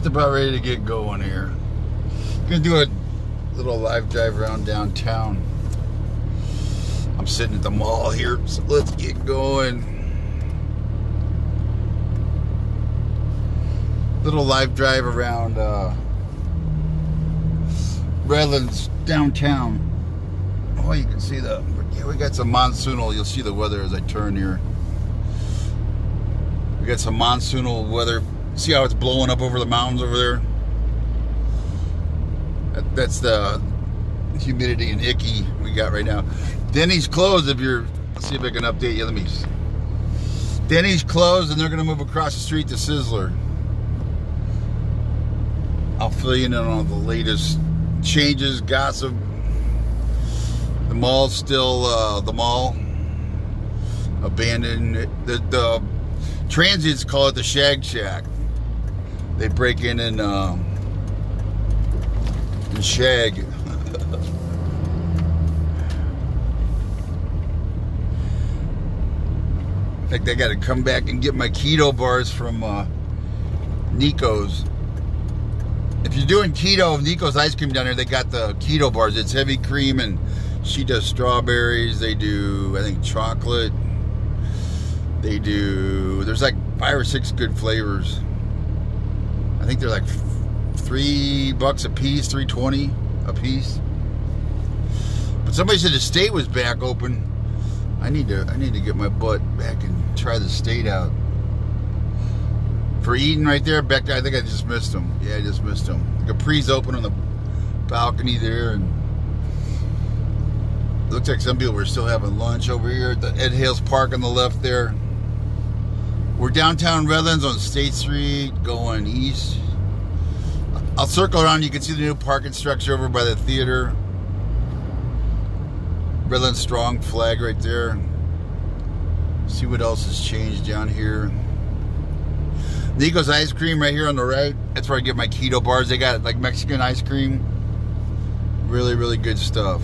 just about ready to get going here. Gonna do a little live drive around downtown. I'm sitting at the mall here, so let's get going. Little live drive around Redlands downtown. Oh, you can see yeah, we got some monsoonal. You'll see the weather as I turn here. We got some monsoonal weather. See how it's blowing up over the mountains over there? That's the humidity and icky we got right now. Denny's closed. Let's see if I can update you. Denny's closed and they're going to move across the street to Sizzler. I'll fill you in on all the latest changes, gossip. The mall's still the mall. Abandoned. The transients call it the Shag Shack. They break in and shag. In fact, I got to come back and get my keto bars from Nico's. If you're doing keto, Nico's ice cream down here, they got the keto bars. It's heavy cream, and she does strawberries. They do, I think, chocolate. They do, there's like 5 or 6 good flavors. I think they're like $3 a piece, $3.20 a piece. But somebody said the state was back open. I need to get my butt back and try the state out. For eating right there, back there, I think I just missed them. Yeah, I just missed them. The Capri's open on the balcony there, and it looks like some people were still having lunch over here at the Ed Hales Park on the left there. We're downtown Redlands on State Street, going east. I'll circle around. You can see the new parking structure over by the theater. Redlands Strong flag right there. See what else has changed down here. Nico's ice cream right here on the right. That's where I get my keto bars. They got like Mexican ice cream. Really, really good stuff.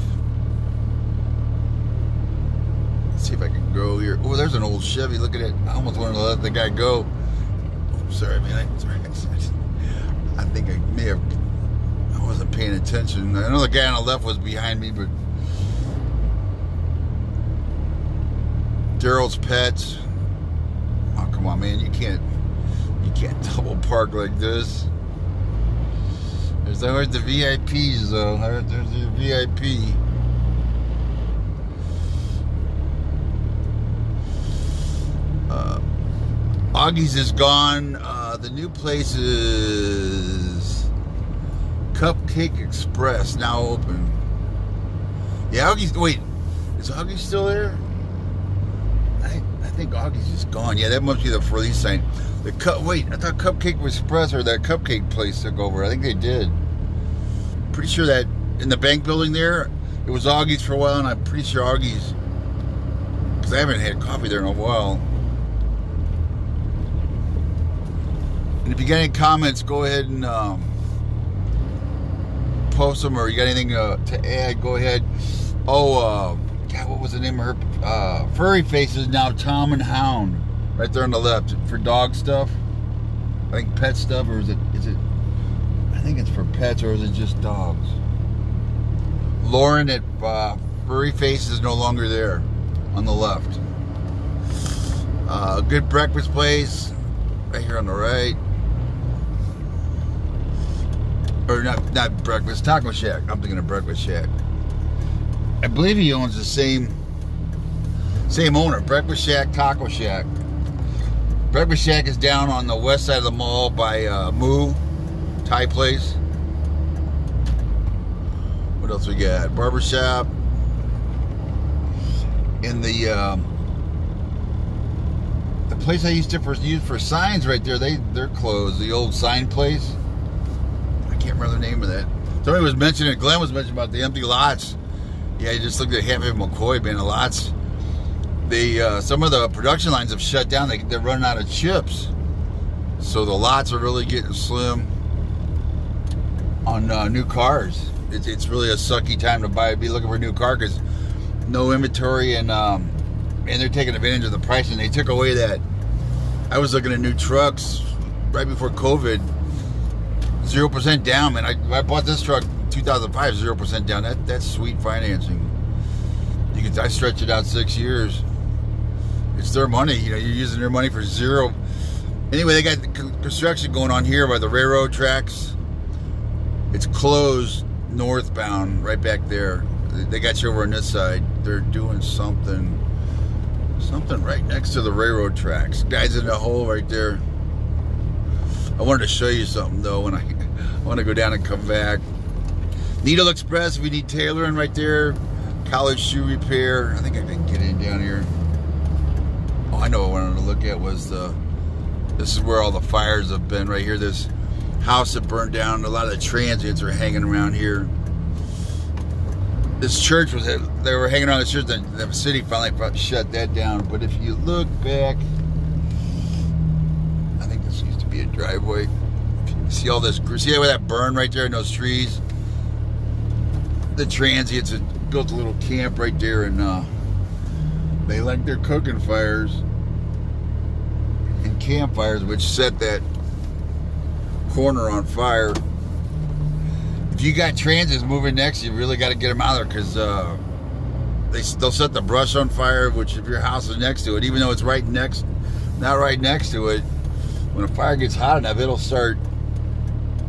Let's see if I can go here. Oh, there's an old Chevy. Look at it. I almost wanted to let the guy go. Oh, sorry, man. I think I wasn't paying attention. I know the guy on the left was behind me, but Daryl's Pets. Oh, come on, man. You can't double park like this. There's always the VIPs, though. There's the VIP. Augie's is gone. The new place is Cupcake Express, now open. Yeah, Augie's. Wait, is Augie's still there? I think Augie's is gone. Yeah, that must be the for lease sign. Wait, I thought Cupcake Express or that cupcake place took over. I think they did. Pretty sure that in the bank building there, it was Augie's for a while, and I'm pretty sure Augie's, because I haven't had coffee there in a while. And if you got any comments, go ahead and post them, or you got anything to add, go ahead. Oh, God, what was the name of her? Furry Face is now Tom and Hound, right there on the left, for dog stuff. I think pet stuff, or is it? I think it's for pets, or is it just dogs? Lauren at Furry Face is no longer there, on the left. Good breakfast place, right here on the right. Or not breakfast, Taco Shack. I'm thinking of Breakfast Shack. I believe he owns the same owner, Breakfast Shack, Taco Shack. Breakfast Shack is down on the west side of the mall by Moo Thai Place. What else we got? Barbershop. In the place I used to use for signs right there, they're closed. The old sign place. I can't remember the name of that. Somebody was mentioning, Glenn was mentioning about the empty lots. Yeah, you just looked at half of McCoy being the lots. Some of the production lines have shut down. They're running out of chips. So the lots are really getting slim on new cars. It's really a sucky time to be looking for a new car, because no inventory, and they're taking advantage of the pricing. They took away that. I was looking at new trucks right before COVID. 0% down, man. I bought this truck in 2005, 0% down. That's sweet financing. I stretch it out 6 years. It's their money, you know. You're using their money for zero. Anyway, they got construction going on here by the railroad tracks. It's closed northbound, right back there. They got you over on this side. They're doing something right next to the railroad tracks. Guys in the hole right there. I wanted to show you something though when I want to go down and come back. Needle Express, we need tailoring right there. College shoe repair. I think I can get in down here. Oh, I know what I wanted to look at was this is where all the fires have been right here. This house that burned down. A lot of the transients are hanging around here. This church they were hanging around this church, and the city finally shut that down. But if you look back, I think this used to be a driveway. See all this, see where that burn right there in those trees? The transients had built a little camp right there, and they like their cooking fires and campfires, which set that corner on fire. If you got transients moving next, you really got to get them out of there, because they'll set the brush on fire. Which, if your house is next to it, even though it's not right next to it, when a fire gets hot enough, it'll start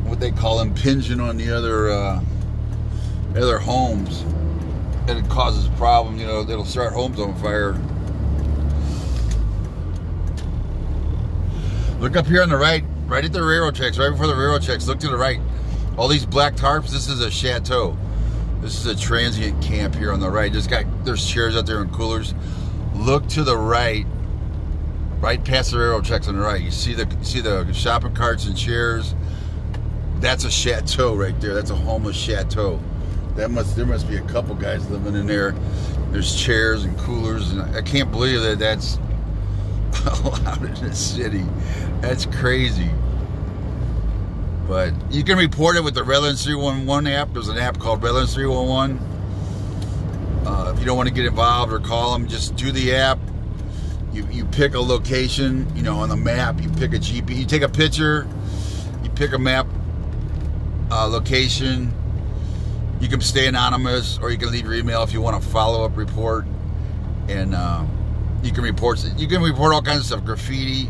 what they call impinging on the other homes, and it causes problems. You know, it'll start homes on fire. Look up here on the right at the railroad tracks, right before the railroad tracks. Look to the right. All these black tarps, this is a chateau. This is a transient camp here on the right. There's chairs out there and coolers. Look to the right past the railroad tracks on the right. You see the shopping carts and chairs. That's a chateau right there. That's a homeless chateau. There must be a couple guys living in there. There's chairs and coolers, and I can't believe that that's allowed in the city. That's crazy. But you can report it with the Redlands 311 app. There's an app called Redlands 311. If you don't want to get involved or call them, just do the app. You pick a location, you know, on the map. You pick a GP. You take a picture. You pick a map location. You can stay anonymous, or you can leave your email if you want a follow-up report. And you can report all kinds of stuff: graffiti,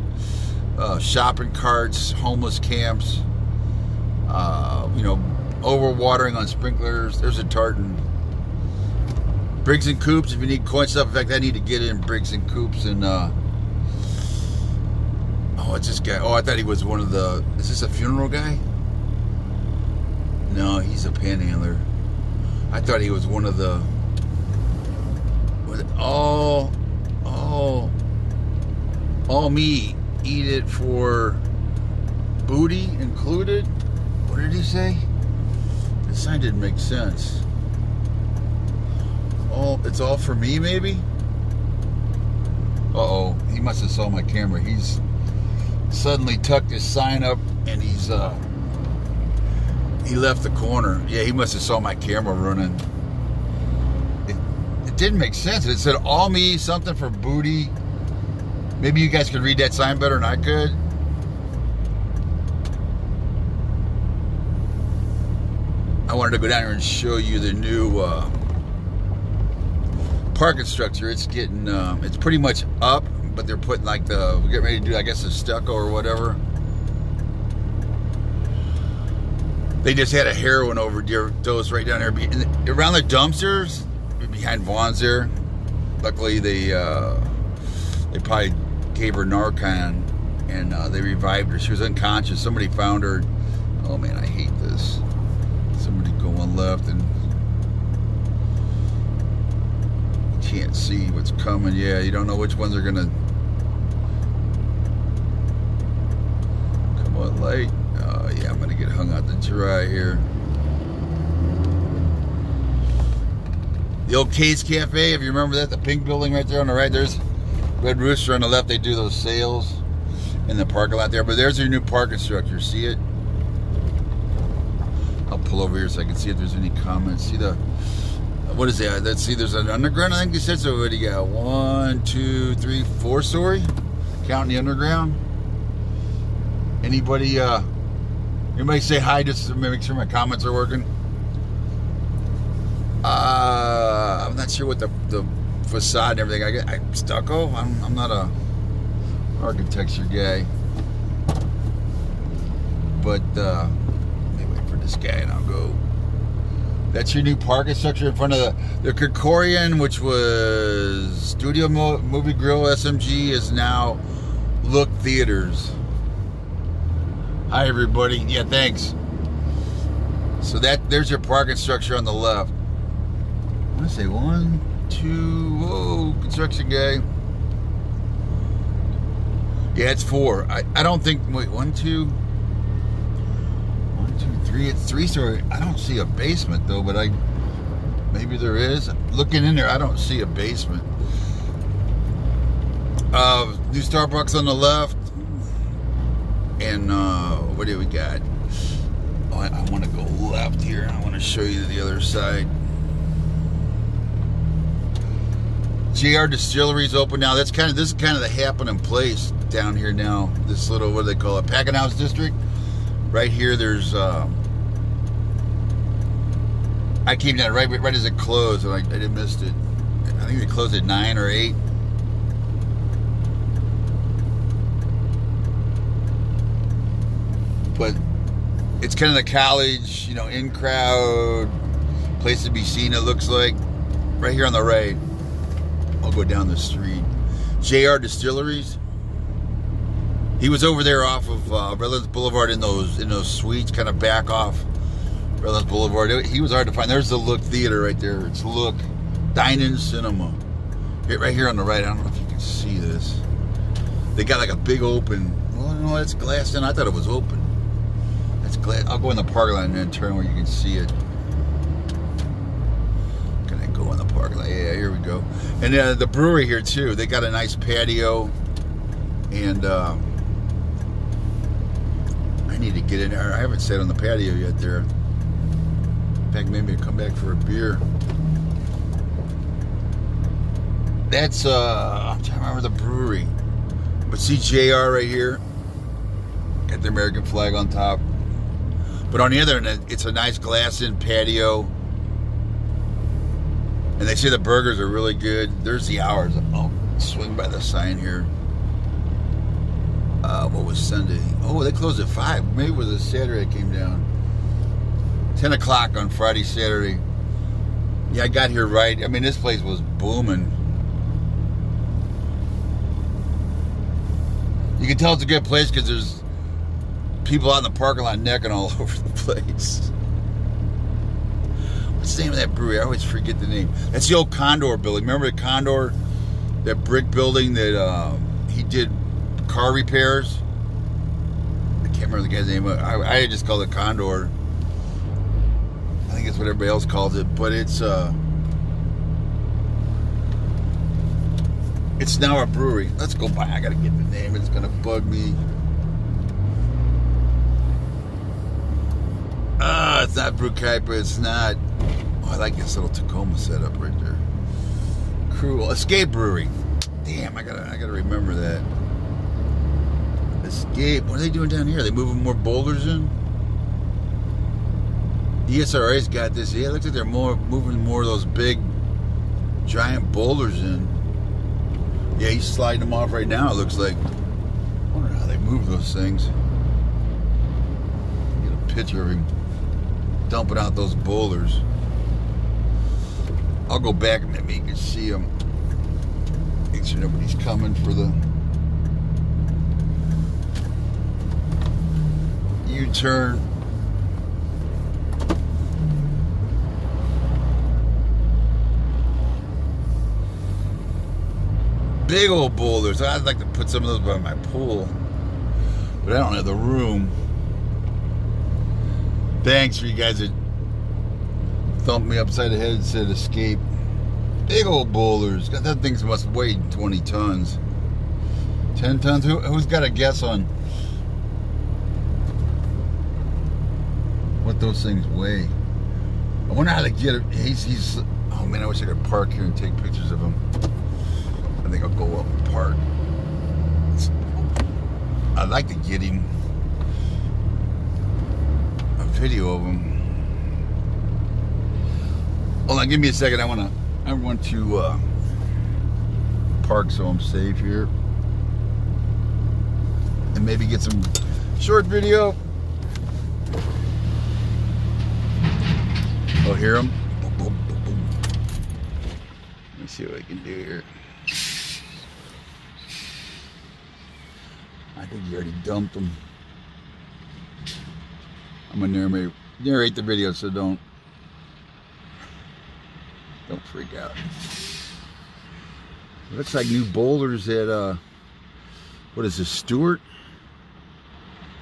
shopping carts, homeless camps. You know, overwatering on sprinklers. There's a tartan. Briggs and Coops, if you need coin stuff. In fact, I need to get in Briggs and Coops. And oh, it's this guy. Oh, I thought he was one of the. Is this a funeral guy? No, he's a panhandler. I thought he was one of the. All me eat it for booty included. What did he say? The sign didn't make sense. It's all for me, maybe? Uh-oh, he must have saw my camera. He's suddenly tucked his sign up, and he left the corner. Yeah, he must have saw my camera running. It didn't make sense. It said all me, something for booty. Maybe you guys could read that sign better than I could. I wanted to go down here and show you the new parking structure. It's getting, it's pretty much up, but they're putting like we're getting ready to do, I guess, the stucco or whatever. They just had a heroin overdose right down there. Around the dumpsters, behind Vaughn's there. Luckily, they probably gave her Narcan, and they revived her. She was unconscious. Somebody found her. Oh man, I hate this. Somebody going left, and you can't see what's coming. Yeah, you don't know which ones are gonna come on light. Yeah, I'm gonna get hung out to dry here. The old Case Cafe, if you remember that, the pink building right there on the right. There's Red Rooster on the left. They do those sales in the parking lot there. But there's your new parking structure. See it? I'll pull over here so I can see if there's any comments. See the, what is that? Let's see, there's an underground, I think you said. So what do you got? 1, 2, 3, 4 story? Counting the underground. Anybody Anybody say hi just to make sure my comments are working? I'm not sure what the facade and everything. I stucco. I'm not a architecture guy. But let me wait for this guy and I'll go. That's your new parking structure in front of the Krikorian, which was Studio Movie Grill SMG, is now Look Theaters. Hi everybody. Yeah, thanks. So there's your parking structure on the left. I want to say 1, 2, whoa, construction guy. Yeah, it's 4. I don't think, wait, 1, 2, 1, 2, 3. It's 3-story. I don't see a basement though, but maybe there is. Looking in there, I don't see a basement. New Starbucks on the left. And what do we got? Oh, I want to go left here. I want to show you the other side. J.R Distillery's open now. This is kind of the happening place down here now. This little, what do they call it? Packing House District. Right here, there's. I came down right as it closed, and I didn't miss it. I think they closed at 9 or 8. But it's kind of the college, in crowd place to be seen. It looks like right here on the right. I'll go down the street. J.R. Distilleries. He was over there off of Redlands Boulevard in those suites, kind of back off Redlands Boulevard. He was hard to find. There's the Look Theater right there. It's Look Dine-In Cinema. Right here on the right. I don't know if you can see this. They got like a big open. Well, no, it's glassed in. I thought it was open. That's glass. I'll go in the parking lot and then turn where you can see it. Go in the parking lot. Yeah, here we go. And the brewery here too. They got a nice patio, and I need to get in there. I haven't sat on the patio yet there. In fact, maybe I'll come back for a beer. That's I'm trying to remember the brewery. But see JR right here. Got the American flag on top. But on the other end, it's a nice glass-in patio. And they say the burgers are really good. There's the hours. I'll swing by the sign here. What was Sunday? Oh, they closed at 5. Maybe it was a Saturday I came down. 10 o'clock on Friday, Saturday. Yeah, I got here right. I mean, this place was booming. You can tell it's a good place because there's people out in the parking lot necking all over the place. What's the name of that brewery? I always forget the name. That's the old Condor building. Remember the Condor? That brick building that he did car repairs? I can't remember the guy's name. I just call it Condor. I think it's what everybody else calls it. But it's now a brewery. Let's go by. I gotta get the name. It's gonna bug me. It's not Brucaipa. It's not. Oh, I like this little Tacoma setup right there. Cruel Escape Brewery. Damn, I gotta remember that. Escape. What are they doing down here? Are they moving more boulders in? ESRA's got this. Yeah, it looks like they're moving more of those big, giant boulders in. Yeah, he's sliding them off right now. It looks like. I wonder how they move those things. Get a picture of him dumping out those boulders. I'll go back and maybe you can see them. Make sure nobody's coming for the U-turn. Big old boulders. I'd like to put some of those by my pool, but I don't have the room. Thanks for you guys that thumped me upside the head and said escape. Big old boulders. That thing must weigh 20 tons. 10 tons? Who's got a guess on what those things weigh? I wonder how they get it. He's oh man, I wish I could park here and take pictures of him. I think I'll go up and park. I'd like to get him. video of them. Hold on, give me a second. I want to park so I'm safe here, and maybe get some short video. Oh, hear them? Boom, boom, boom, boom. Let me see what I can do here. I think you already dumped them. I'm gonna narrate the video, so don't freak out. It looks like new boulders at what is this, Stewart?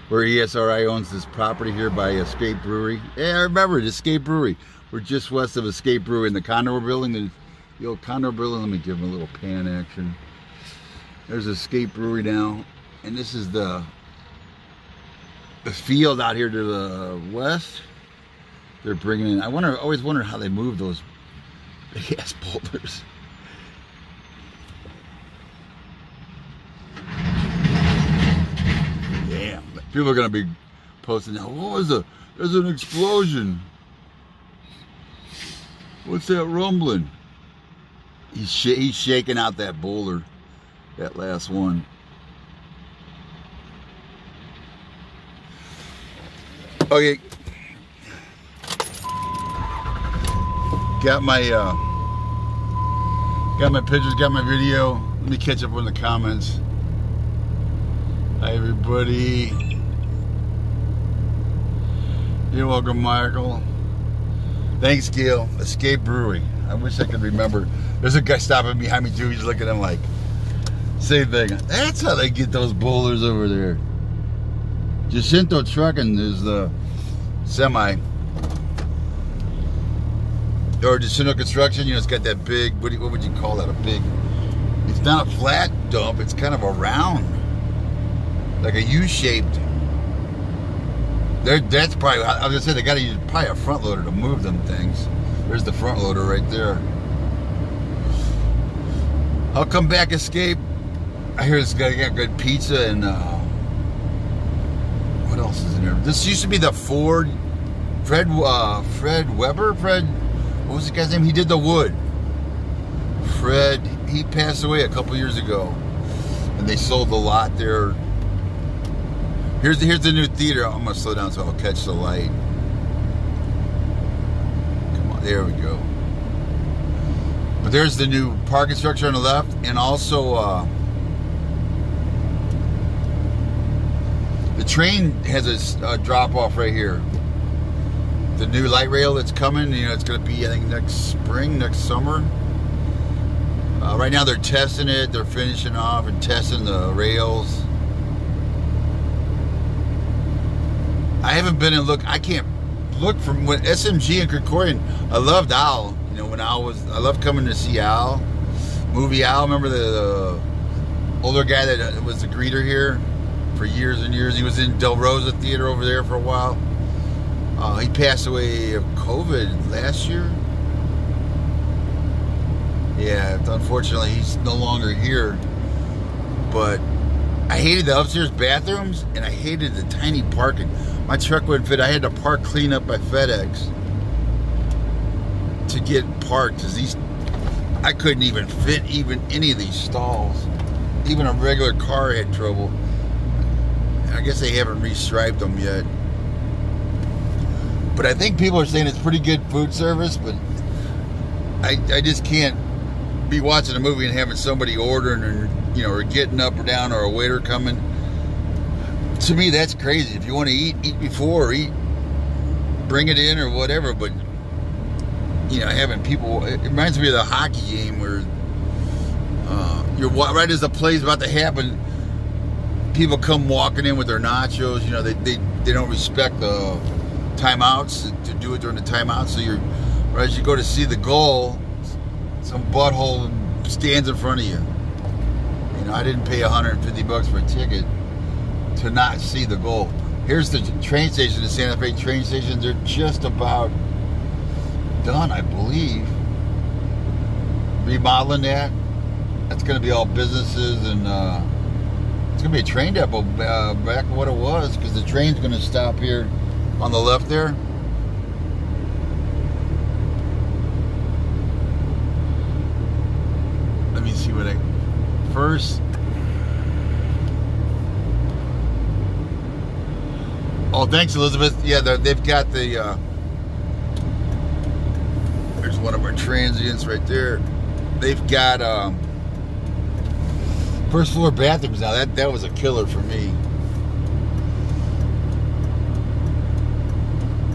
Where ESRI owns this property here by Escape Brewery. Yeah, I remember it, Escape Brewery. We're just west of Escape Brewery in the condo building. The old condo building. Let me give them a little pan action. There's Escape Brewery now, and this is the field out here to the west. They're bringing in. I always wonder how they move those big ass boulders. Damn. People are gonna be posting now. What was there's an explosion. What's that rumbling? He's shaking out that boulder, that last one. Okay. Got my pictures, got my video. Let me catch up on the comments. Hi everybody. You're welcome, Michael. Thanks, Gil. Escape Brewery. I wish I could remember. There's a guy stopping behind me too. He's looking at him like, same thing. That's how they get those boulders over there. Jacinto Trucking is the semi. Or Jacinto Construction, you know, it's got that big, what would you call that? A big, it's not a flat dump, it's kind of a round, like a U-shaped. That's probably, I was gonna say, they gotta use probably a front loader to move them things. There's the front loader right there. I'll come back, Escape. I hear this guy got good pizza and what else is in there? This used to be the Ford, Fred Weber? What was the guy's name? He did the wood. Fred, he passed away a couple years ago. And they sold the lot there. Here's the new theater. I'm gonna slow down so I'll catch the light. Come on, there we go. But there's the new parking structure on the left, and also the train has a drop off right here. The new light rail that's coming, you know, it's going to be, I think, next spring, next summer. Right now they're testing it. They're finishing off and testing the rails. I haven't been and look. I can't look from when SMG and Krikorian. I loved Al. You know, when I loved coming to see Al. Movie Al. Remember the older guy that was the greeter here for years and years. He was in Del Rosa Theater over there for a while. He passed away of COVID last year. Yeah, unfortunately, he's no longer here. But I hated the upstairs bathrooms, and I hated the tiny parking. My truck wouldn't fit. I had to park clean up by FedEx to get parked, because I couldn't even fit even any of these stalls. Even a regular car had trouble. I guess they haven't restriped them yet. But I think people are saying it's pretty good food service, but I just can't be watching a movie and having somebody ordering, or, you know, or getting up or down, or a waiter coming. To me, that's crazy. If you want to eat before, or bring it in or whatever. But, you know, having people, it reminds me of the hockey game where you're right as the play's about to happen, people come walking in with their nachos. You know, they don't respect the timeouts to do it during the timeout. So right as you go to see the goal, some butthole stands in front of you. You know, I didn't pay $150 for a ticket to not see the goal. Here's the train station, the Santa Fe train station. They're just about done, I believe. Remodeling that. That's going to be all businesses, and it's going to be a train depot back what it was, because the train's going to stop here on the left there. Let me see what I first. Oh, thanks, Elizabeth. Yeah, they've got the. There's one of our transients right there. They've got first floor bathrooms now. That was a killer for me.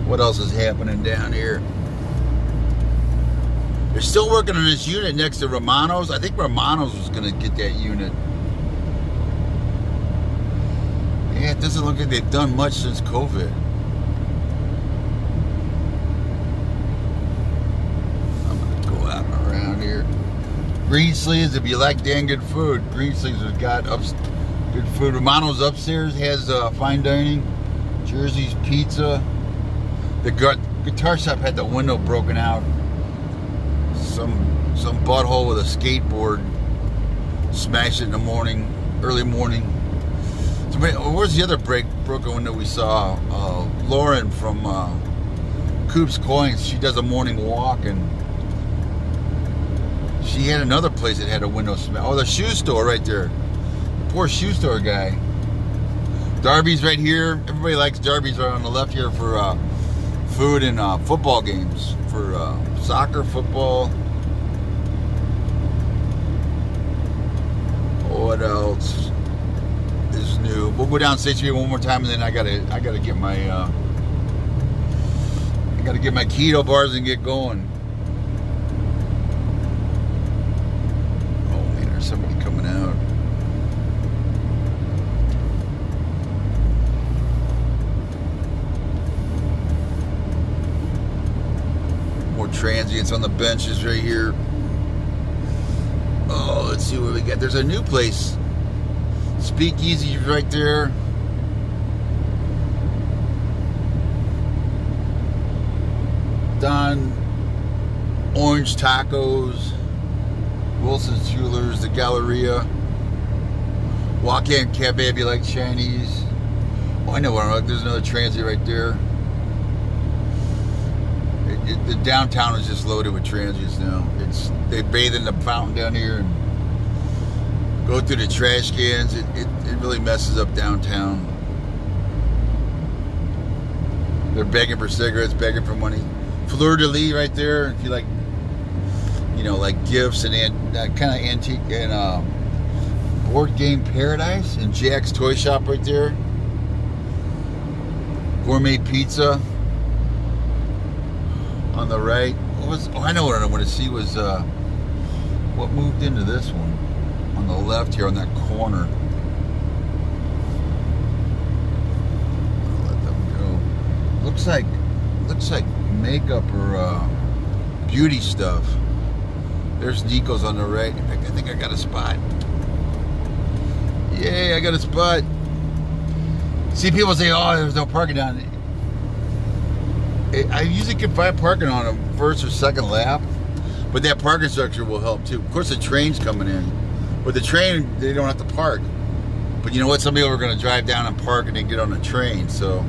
What else is happening down here? They're still working on this unit next to Romano's. I think Romano's was going to get that unit. Yeah, it doesn't look like they've done much since COVID. I'm going to go out and around here. Green Sleeves, if you like damn good food, Green Sleeves has got good food. Romano's upstairs has fine dining. Jersey's Pizza. The guitar shop had the window broken out. Some butthole with a skateboard smashed it in the morning, early morning. So where's the other broken window we saw? Lauren from Coop's Coins. She does a morning walk, and she had another place that had a window smashed. Oh, the shoe store right there. Poor shoe store guy. Darby's right here. Everybody likes Darby's right on the left here for food and football games, for soccer, football. What else is new? We'll go down State Street one more time, and then I gotta get my keto bars and get going. Oh man, there's somebody coming out. More transients on the benches right here. Oh, let's see what we got. There's a new place. Speakeasy right there. Don Orange Tacos. Wilson's Jewelers. The Galleria. Walk-in Cafe if you like Chinese. Oh, I know what I'm like. There's another transient right there. The downtown is just loaded with transients now. They bathe in the fountain down here and go through the trash cans. It really messes up downtown. They're begging for cigarettes, begging for money. Fleur de Lis right there. If you like, like gifts and kind of antique and Board Game Paradise and Jack's Toy Shop right there. Gourmet Pizza. On the right, I know what I want to see was what moved into this one on the left here on that corner. I'll let them go. Looks like makeup or beauty stuff. There's Nico's on the right. In fact, I think I got a spot. Yay, I got a spot. See, people say, "Oh, there's no parking down." I usually can find parking on a first or second lap, but that parking structure will help too. Of course, the train's coming in. With the train, they don't have to park. But you know what? Some people are going to drive down and park and then get on the train. So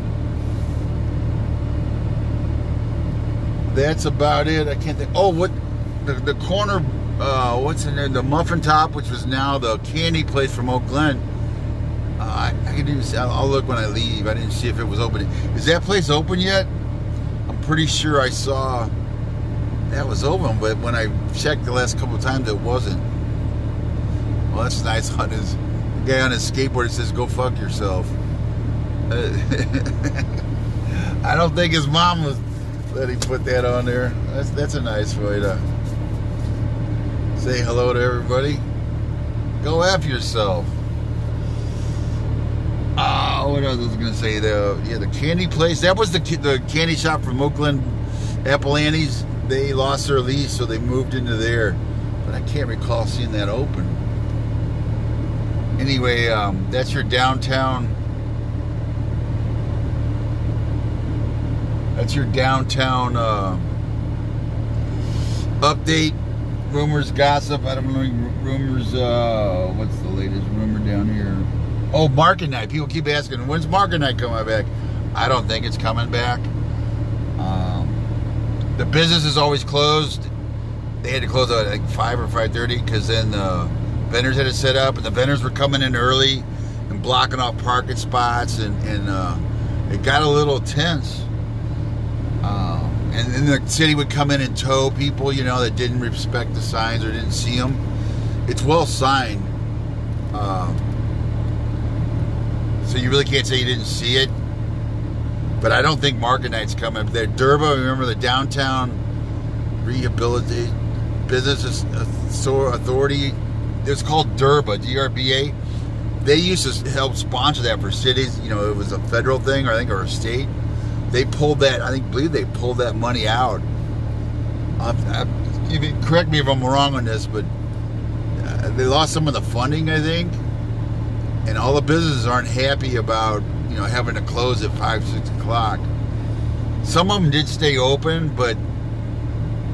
that's about it. I can't think. Oh, what the corner? What's in there? The Muffin Top, which was now the candy place from Oak Glen. I can do. I'll look when I leave. I didn't see if it was open. Is that place open yet? Pretty sure I saw that was open, but when I checked the last couple of times, it wasn't. Well, that's nice on the guy on his skateboard. It says, "Go fuck yourself." I don't think his mom was letting him put that on there. That's a nice way to say hello to everybody. Go F yourself. What else was I going to say? The candy place. That was the candy shop from Oakland, Apple Annie's. They lost their lease, so they moved into there. But I can't recall seeing that open. Anyway, that's your downtown. That's your downtown update. Rumors, gossip. I don't know rumors. What's the latest rumor down here? Oh, market night. People keep asking, when's market night coming back? I don't think it's coming back. The business is always closed. They had to close at like 5 or 5:30 because then the vendors had to set up, and the vendors were coming in early and blocking off parking spots, and it got a little tense. And then the city would come in and tow people, that didn't respect the signs or didn't see them. It's well signed, so you really can't say you didn't see it. But I don't think Market Night's coming. The DURBA, remember the Downtown Rehabilitation Business Authority? It's called DURBA, DRBA. They used to help sponsor that for cities. It was a federal thing, or a state. They pulled that. I believe they pulled that money out. Correct me if I'm wrong on this, but they lost some of the funding, I think, and all the businesses aren't happy about having to close at 5, 6 o'clock. Some of them did stay open, but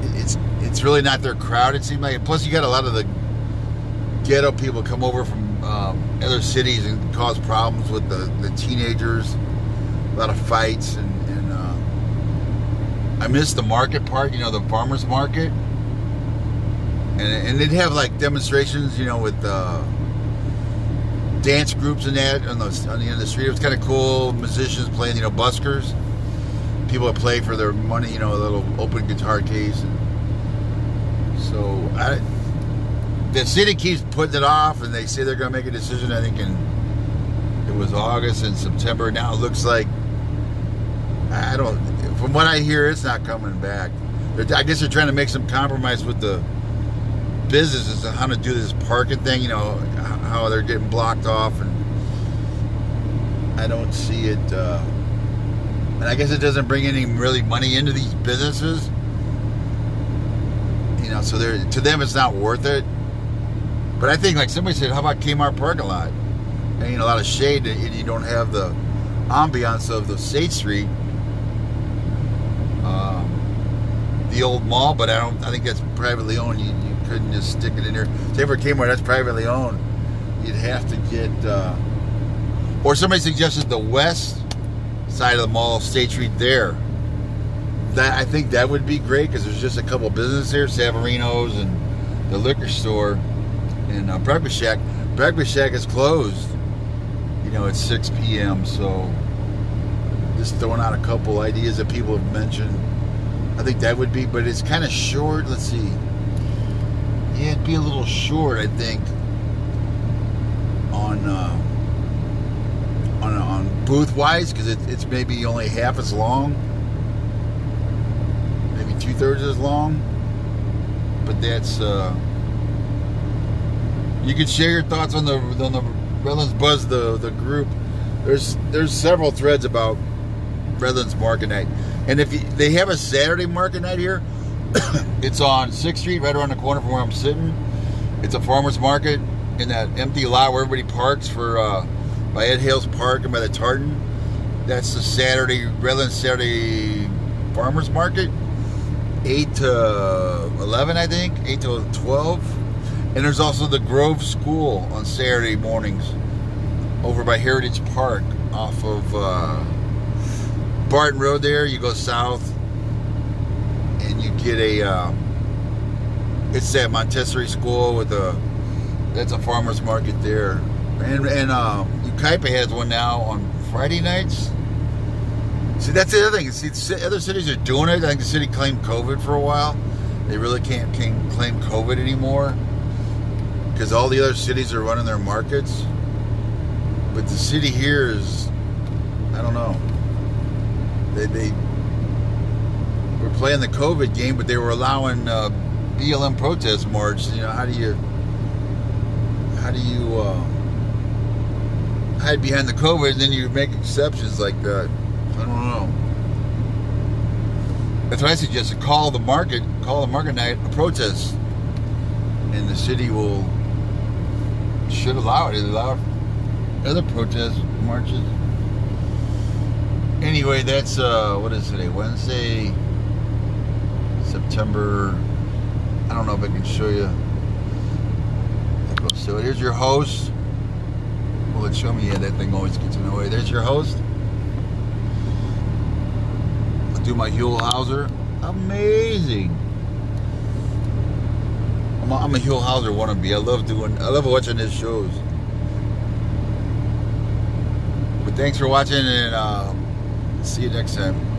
it's really not their crowd. It seemed like. Plus, you got a lot of the ghetto people come over from other cities and cause problems with the teenagers. A lot of fights, and I missed the market part. The farmers market, and they'd have like demonstrations, with dance groups and that on the end of the street. It was kind of cool. Musicians playing, buskers. People that play for their money, a little open guitar case. And so the city keeps putting it off, and they say they're going to make a decision. I think it was August and September. Now it looks like from what I hear, it's not coming back. I guess they're trying to make some compromise with the businesses on how to do this parking thing, how they're getting blocked off, and I don't see it, and I guess it doesn't bring any really money into these businesses, so to them it's not worth it. But I think, like somebody said, how about Kmart parking lot? And, a lot of shade, and you don't have the ambiance of the State Street, the old mall, but I think that's privately owned. You couldn't just stick it in there. Say for Kmart, that's privately owned. You'd have to get, or somebody suggested the west side of the mall, State Street there. I think that would be great because there's just a couple of businesses here, Savarino's and the liquor store and Breakfast Shack. Breakfast Shack is closed, at 6 p.m. So just throwing out a couple ideas that people have mentioned. I think that would be, but it's kind of short. Let's see. Yeah, it'd be a little short, I think, on booth wise, because it's maybe only half as long, maybe 2/3 as long. But that's you can share your thoughts on the Redlands Buzz, the group. There's several threads about Redlands Market Night, and they have a Saturday Market Night here. It's on 6th Street, right around the corner from where I'm sitting. It's a farmer's market in that empty lot where everybody parks for by Ed Hale's Park and by the Tartan. That's the Redlands Saturday farmer's market, 8 to 11, I think, 8 to 12. And there's also the Grove School on Saturday mornings over by Heritage Park off of Barton Road there. You go south and you get it's that Montessori school that's a farmer's market there. And Ukaipa has one now on Friday nights. See, that's the other thing. See, other cities are doing it. I think the city claimed COVID for a while. They really can't claim COVID anymore because all the other cities are running their markets. But the city here is, I don't know. They were playing the COVID game, but they were allowing BLM protest march. How do you hide behind the COVID and then you make exceptions like that? I don't know. That's what I suggested. Call the market night a protest, and the city should allow it. It allow other protest marches. Anyway, that's what is today? Wednesday, September. I don't know if I can show you. So here's your host. Well, it show me. Yeah, that thing always gets in the way. There's your host. do my Huell Hauser. Amazing. I'm a Huell Hauser wannabe. I love watching his shows. But thanks for watching, and see you next time.